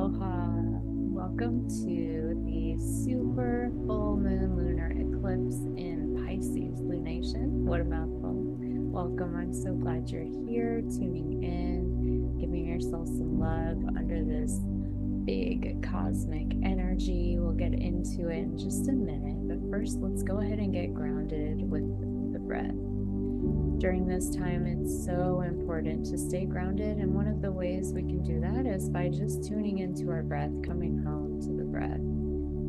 Aloha. Welcome to the super full moon lunar eclipse in Pisces lunation. What a mouthful. Welcome. I'm so glad you're here, tuning in, giving yourself some love under this big cosmic energy. We'll get into it in just a minute, but first let's go ahead and get grounded with the breath. During this time, it's so important to stay grounded, and one of the ways we can do that is by just tuning into our breath, coming home to the breath.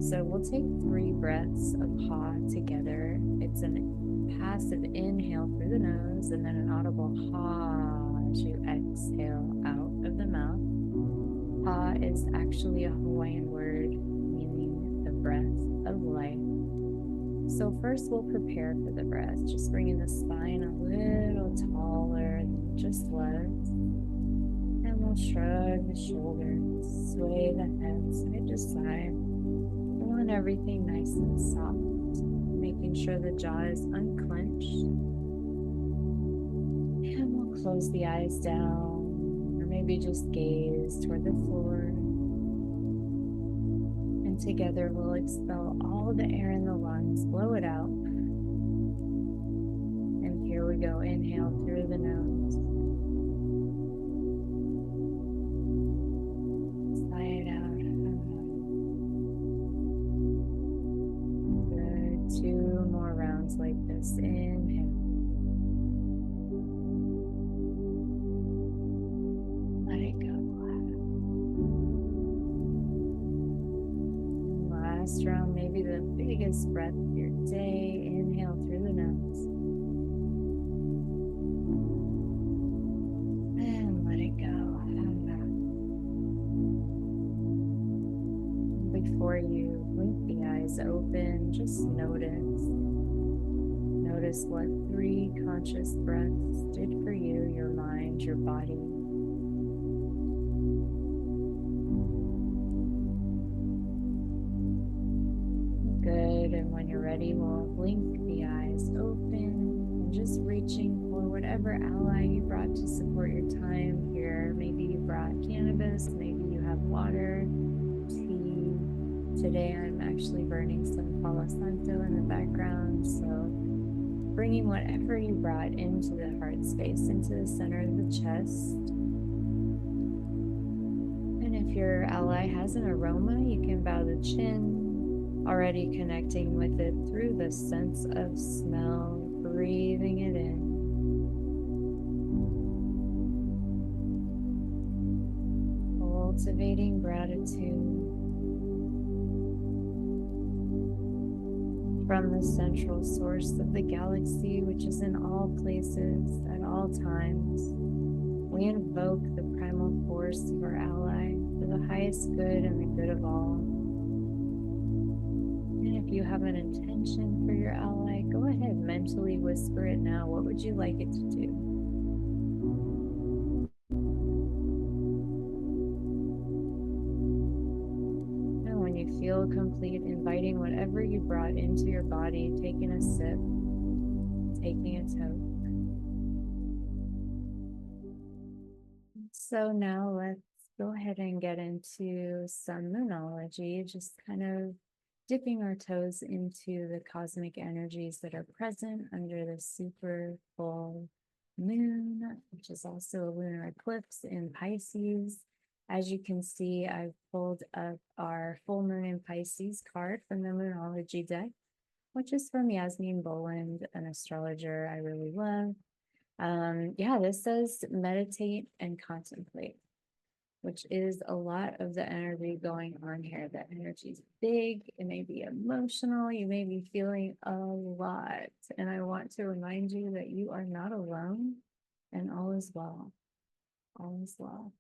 So we'll take 3 breaths of Ha together. It's a passive inhale through the nose and then an audible Ha as you exhale out of the mouth. Ha is actually a Hawaiian word meaning the breath of life. So first we'll prepare for the breath, just bringing the spine a little taller than just was. And we'll shrug the shoulders, sway the head side to side. We want everything nice and soft, making sure the jaw is unclenched. And we'll close the eyes down, or maybe just gaze toward the floor. And together we'll expel all the air in the lungs, blow it out. And here we go, inhale through the nose. Sigh it out. Good, 2 more rounds like this, inhale. Let it go. Last round, maybe the biggest breath of your day. Inhale through the nose. And let it go. Before you blink the eyes open, just notice. Notice what 3 conscious breaths did for you, your mind, your body. Good, and when you're ready, we'll blink the eyes open and just reaching for whatever ally you brought to support your time here. Maybe you brought cannabis, maybe you have water, tea. Today I'm actually burning some Palo Santo in the background, so bringing whatever you brought into the heart space, into the center of the chest. And if your ally has an aroma, you can bow the chin, already connecting with it through the sense of smell, breathing it in. Cultivating gratitude from the central source of the galaxy, which is in all places at all times. We invoke the primal force of our ally for the highest good and the good of all. If you have an intention for your ally, go ahead, mentally whisper it now. What would you like it to do? And when you feel complete, inviting whatever you brought into your body, taking a sip, taking a toke. So now let's go ahead and get into some moonology, just kind of dipping our toes into the cosmic energies that are present under the super full moon, which is also a lunar eclipse in Pisces. As you can see, I've pulled up our full moon in Pisces card from the Moonology deck, which is from Yasmin Boland, an astrologer I really love. Yeah, this says meditate and contemplate, which is a lot of the energy going on here. That energy is big, it may be emotional, you may be feeling a lot. And I want to remind you that you are not alone and all is well. All is well.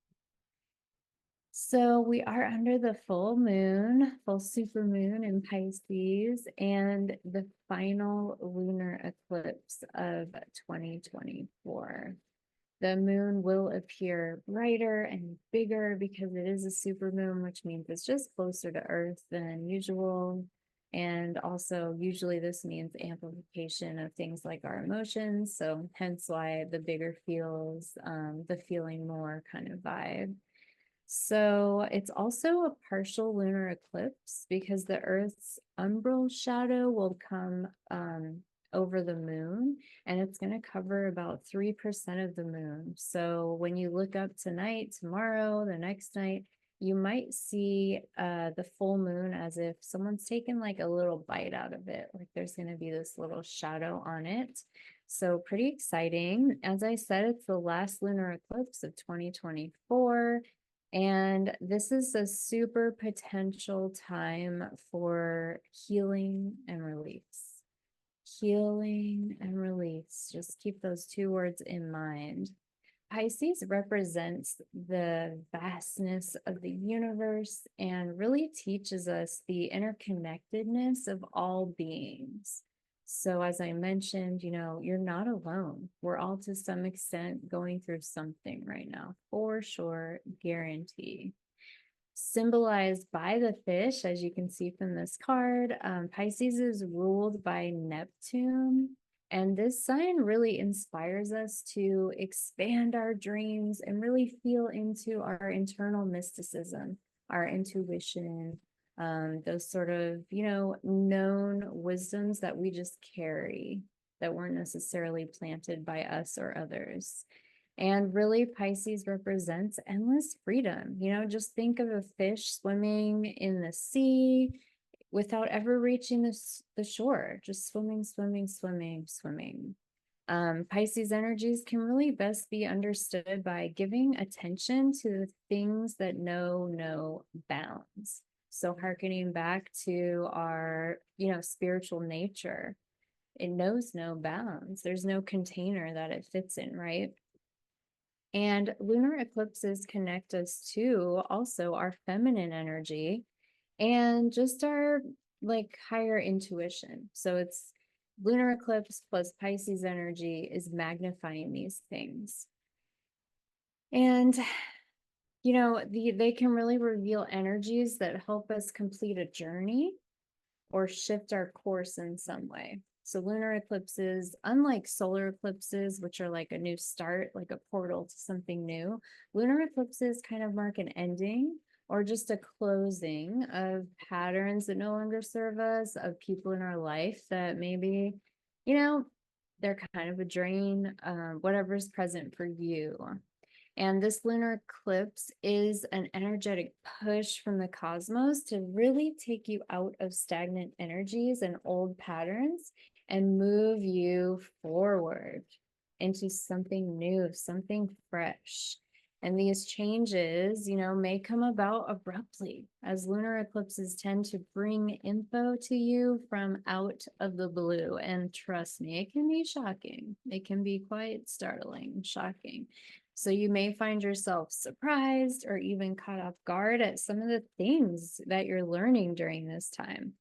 So we are under the full moon, full super moon in Pisces, and the final lunar eclipse of 2024. The moon will appear brighter and bigger because it is a supermoon, which means it's just closer to Earth than usual. And also, usually this means amplification of things like our emotions. So hence why the bigger feels, the feeling more kind of vibe. So it's also a partial lunar eclipse because the Earth's umbral shadow will come over the moon, and it's going to cover about 3% of the moon. So when you look up tonight, tomorrow, the next night, you might see the full moon as if someone's taken like a little bite out of it. Like there's going to be this little shadow on it. So pretty exciting. As I said, it's the last lunar eclipse of 2024. And this is a super potential time for healing and release. Healing and release. Just keep those two words in mind. Pisces represents the vastness of the universe and really teaches us the interconnectedness of all beings. So, as I mentioned, you're not alone. We're all to some extent going through something right now, for sure, guarantee. Symbolized by the fish, as you can see from this card, Pisces is ruled by Neptune. And this sign really inspires us to expand our dreams and really feel into our internal mysticism, our intuition, those sort of, known wisdoms that we just carry that weren't necessarily planted by us or others. And really, Pisces represents endless freedom. Just think of a fish swimming in the sea without ever reaching the shore, just swimming, swimming, swimming, swimming. Pisces energies can really best be understood by giving attention to the things that know no bounds. So, hearkening back to our, spiritual nature, it knows no bounds. There's no container that it fits in, right? And lunar eclipses connect us to also our feminine energy and just our like higher intuition. So it's lunar eclipse plus Pisces energy is magnifying these things. And they can really reveal energies that help us complete a journey or shift our course in some way. So lunar eclipses, unlike solar eclipses, which are like a new start, like a portal to something new, lunar eclipses kind of mark an ending or just a closing of patterns that no longer serve us, of people in our life that maybe, they're kind of a drain, whatever's present for you. And this lunar eclipse is an energetic push from the cosmos to really take you out of stagnant energies and old patterns and move you forward into something new, something fresh. And these changes, may come about abruptly, as lunar eclipses tend to bring info to you from out of the blue. And trust me, it can be shocking. It can be quite startling, shocking. So you may find yourself surprised or even caught off guard at some of the things that you're learning during this time.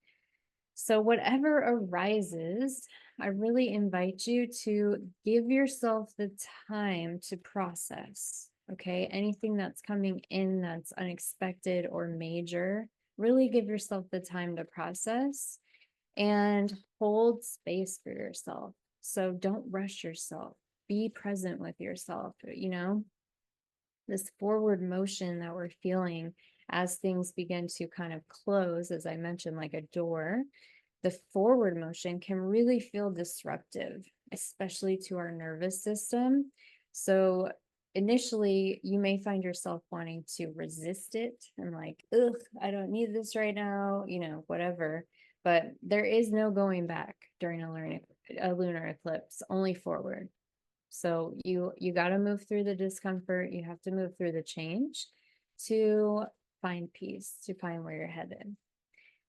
So, whatever arises, I really invite you to give yourself the time to process. Okay. Anything that's coming in that's unexpected or major, really give yourself the time to process and hold space for yourself. So, don't rush yourself. Be present with yourself, this forward motion that we're feeling as things begin to kind of close, as I mentioned, like a door. The forward motion can really feel disruptive, especially to our nervous system. So initially, you may find yourself wanting to resist it and like, ugh, I don't need this right now, whatever. But there is no going back during a lunar eclipse, only forward. So you got to move through the discomfort. You have to move through the change to find peace, to find where you're headed.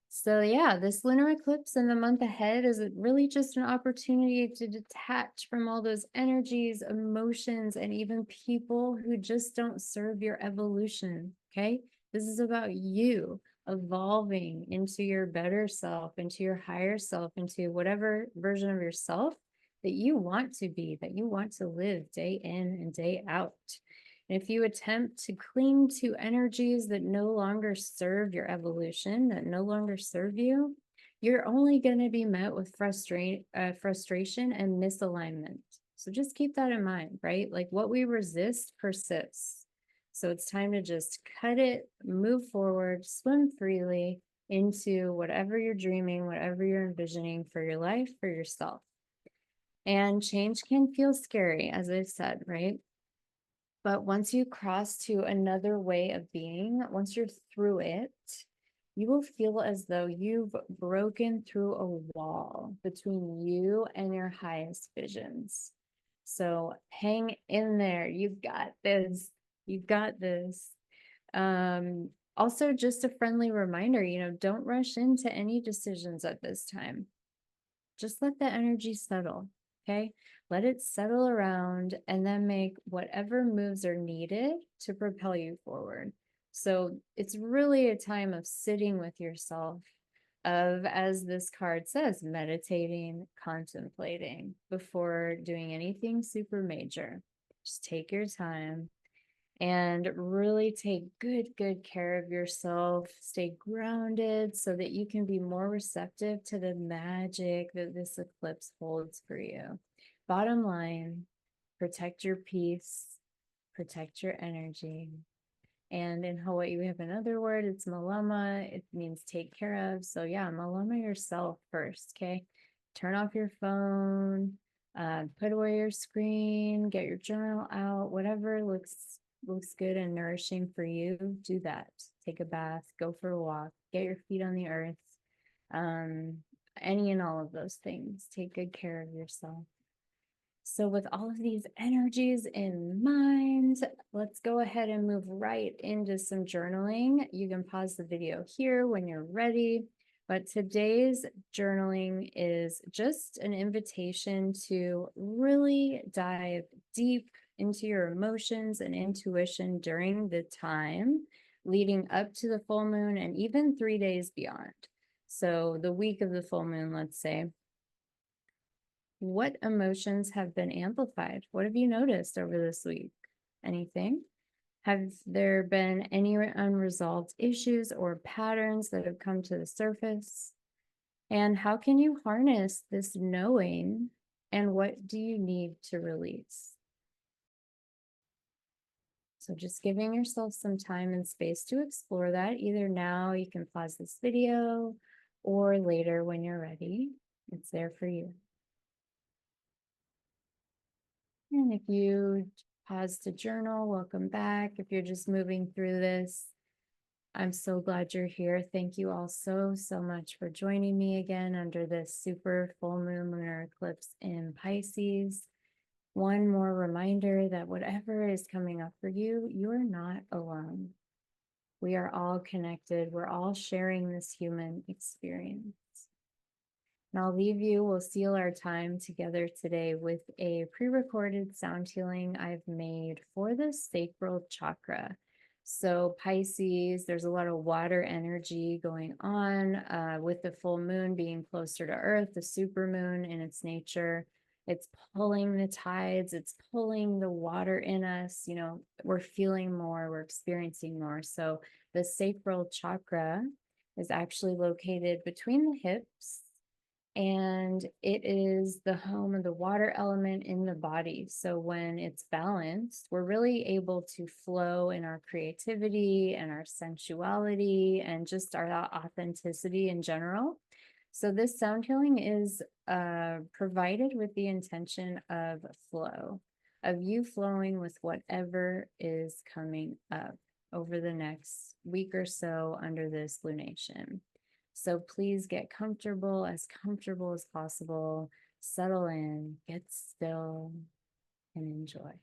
So yeah, this lunar eclipse in the month ahead is really just an opportunity to detach from all those energies, emotions, and even people who just don't serve your evolution. Okay. This is about you evolving into your better self, into your higher self, into whatever version of yourself that you want to be, that you want to live day in and day out. And if you attempt to cling to energies that no longer serve your evolution, that no longer serve you, you're only going to be met with frustration and misalignment. So just keep that in mind, right? Like what we resist persists. So it's time to just cut it, move forward, swim freely into whatever you're dreaming, whatever you're envisioning for your life, for yourself. And change can feel scary, as I've said, right? But once you cross to another way of being, once you're through it, you will feel as though you've broken through a wall between you and your highest visions. So hang in there. You've got this. You've got this. Also, just a friendly reminder, don't rush into any decisions at this time. Just let the energy settle. Okay. Let it settle around and then make whatever moves are needed to propel you forward. So it's really a time of sitting with yourself, of, as this card says, meditating, contemplating before doing anything super major. Just take your time and really take good care of yourself. Stay grounded so that you can be more receptive to the magic that this eclipse holds for you. Bottom line, protect your peace, protect your energy. And in Hawaii, we have another word. It's malama. It means take care of. So yeah, malama yourself first, okay? Turn off your phone, put away your screen, get your journal out, whatever looks good and nourishing for you, do that. Take a bath, go for a walk, get your feet on the earth. Any and all of those things. Take good care of yourself. So with all of these energies in mind, let's go ahead and move right into some journaling. You can pause the video here when you're ready. But today's journaling is just an invitation to really dive deep into your emotions and intuition during the time leading up to the full moon and even 3 days beyond. So the week of the full moon, let's say. What emotions have been amplified? What have you noticed over this week? Anything? Have there been any unresolved issues or patterns that have come to the surface? And how can you harness this knowing? And what do you need to release? So just giving yourself some time and space to explore that. Either now, you can pause this video, or later when you're ready. It's there for you. And if you pause to journal, welcome back. If you're just moving through this, I'm so glad you're here. Thank you all so much for joining me again under this super full moon lunar eclipse in Pisces. One more reminder that whatever is coming up for you, you're not alone. We are all connected. We're all sharing this human experience. And I'll leave you, we'll seal our time together today with a pre-recorded sound healing I've made for the sacral chakra. So Pisces, there's a lot of water energy going on with the full moon being closer to Earth, the supermoon in its nature. It's pulling the tides, it's pulling the water in us. We're feeling more, we're experiencing more. So the sacral chakra is actually located between the hips, and it is the home of the water element in the body. So when it's balanced, we're really able to flow in our creativity and our sensuality and just our authenticity in general. So this sound healing is provided with the intention of flow, of you flowing with whatever is coming up over the next week or so under this lunation. So please get comfortable as possible, settle in, get still, and enjoy.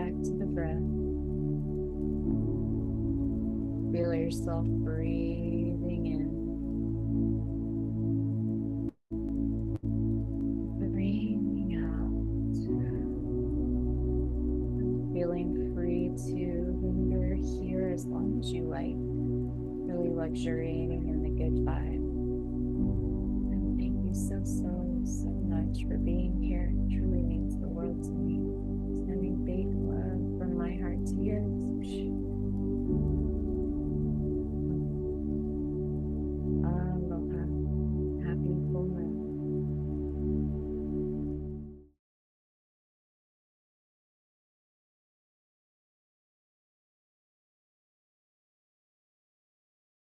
back to the breath. Feel yourself breathing in, breathing out, feeling free to linger here as long as you like, really luxuriating in the good vibes.